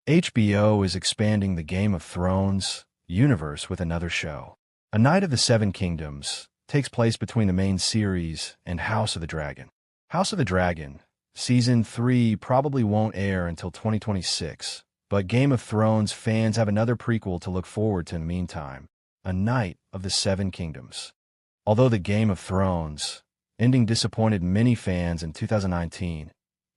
HBO is expanding the Game of Thrones universe with another show. A Knight of the Seven Kingdoms takes place between the main series and House of the Dragon. House of the Dragon, Season 3 probably won't air until 2026, but Game of Thrones fans have another prequel to look forward to in the meantime, A Knight of the Seven Kingdoms. Although the Game of Thrones ending disappointed many fans in 2019,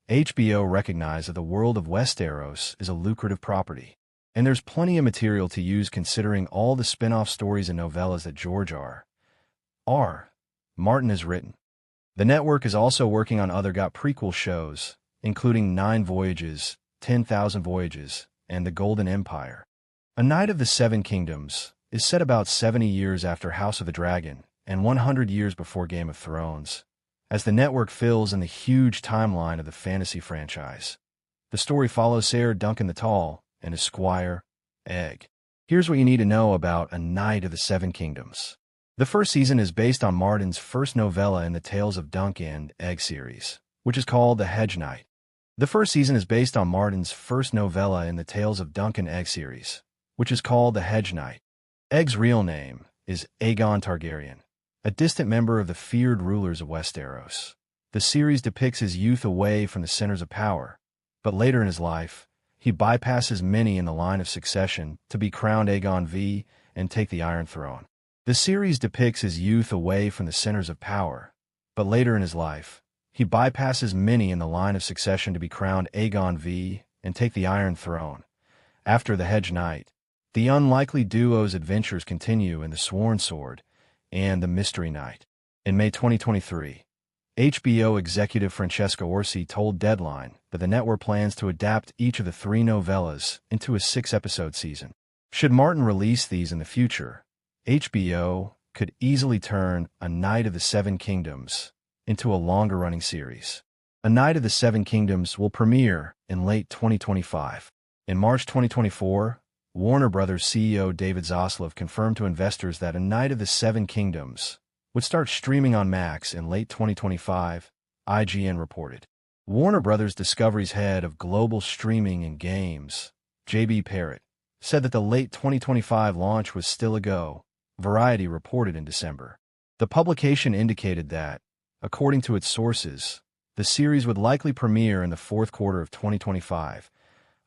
HBO recognized that the world of Westeros is a lucrative property, and there's plenty of material to use considering all the spin-off stories and novellas that George R. Martin has written. The network is also working on other prequel shows, including 9 Voyages, 10,000 Voyages, and The Golden Empire. A Knight of the Seven Kingdoms is set about 70 years after House of the Dragon and 100 years before Game of Thrones, as the network fills in the huge timeline of the fantasy franchise. The story follows Ser Duncan the Tall and his squire, Egg. Here's what you need to know about A Knight of the Seven Kingdoms. The first season is based on Martin's first novella in the Tales of Duncan and Egg series, which is called The Hedge Knight. The first season is based on Martin's first novella in the Tales of Duncan Egg series, which is called The Hedge Knight. Egg's real name is Aegon Targaryen, a distant member of the feared rulers of Westeros. The series depicts his youth away from the centers of power, but later in his life, he bypasses many in the line of succession to be crowned Aegon V and take the Iron Throne. The series depicts his youth away from the centers of power, but later in his life, he bypasses many in the line of succession to be crowned Aegon V and take the Iron Throne. After The Hedge Knight, the unlikely duo's adventures continue in The Sworn Sword and The Mystery Knight. In May 2023, HBO executive Francesca Orsi told Deadline that the network plans to adapt each of the 3 novellas into a 6-episode season. Should Martin release these in the future, HBO could easily turn A Knight of the Seven Kingdoms into a longer-running series. A Knight of the Seven Kingdoms will premiere in late 2025. In March 2024, Warner Bros. CEO David Zaslav confirmed to investors that A Knight of the Seven Kingdoms would start streaming on Max in late 2025, IGN reported. Warner Bros. Discovery's head of global streaming and games, J.B. Parrott, said that the late 2025 launch was still a go, Variety reported in December. The publication indicated that, according to its sources, the series would likely premiere in the fourth quarter of 2025,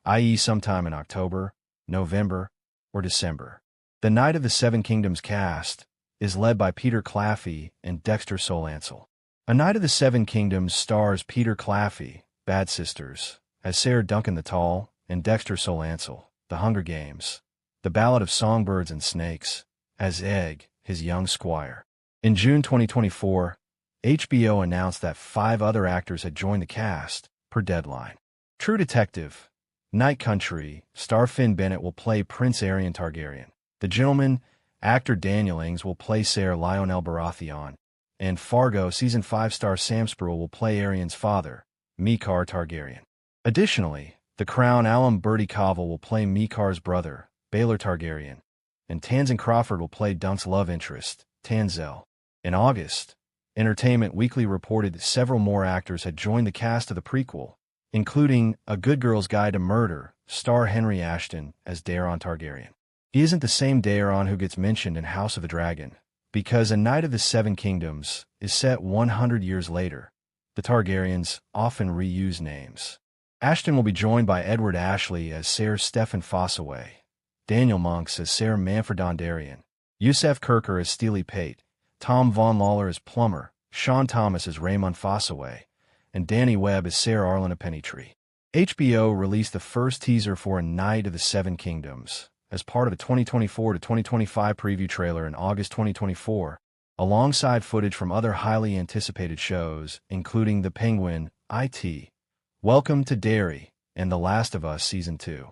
i.e. sometime in October, November, or December. The Knight of the Seven Kingdoms cast is led by Peter Claffey and Dexter Solancel. A Knight of the Seven Kingdoms stars Peter Claffey, Bad Sisters, as Ser Duncan the Tall, and Dexter Solancel, The Hunger Games, The Ballad of Songbirds and Snakes, as Egg, his young squire. In June 2024, HBO announced that 5 other actors had joined the cast, per Deadline. True Detective, Night Country, star Finn Bennett will play Prince Aerion Targaryen. The Gentleman, actor Daniel Ings will play Ser Lionel Baratheon, and Fargo Season 5 star Sam Spruill will play Aerion's father, Mikar Targaryen. Additionally, The Crown alum Bertie Covell will play Mikar's brother, Baelor Targaryen, and Tamsin Crawford will play Dunk's love interest, Tanzel. In August, Entertainment Weekly reported that several more actors had joined the cast of the prequel, including A Good Girl's Guide to Murder, star Henry Ashton as Daeron Targaryen. He isn't the same Daeron who gets mentioned in House of the Dragon, because A Knight of the Seven Kingdoms is set 100 years later. The Targaryens often reuse names. Ashton will be joined by Edward Ashley as Ser Steffan Fossaway, Daniel Monks as Ser Manfred Dondarrion, Yusef Kirker as Steely Pate, Tom Von Lawler as Plumber, Sean Thomas as Raymond Fossaway, and Danny Webb as Ser Arlena Pennytree. HBO released the first teaser for A Knight of the Seven Kingdoms as part of a 2024 to 2025 preview trailer in August 2024, alongside footage from other highly anticipated shows, including The Penguin, IT, Welcome to Derry, and The Last of Us Season 2.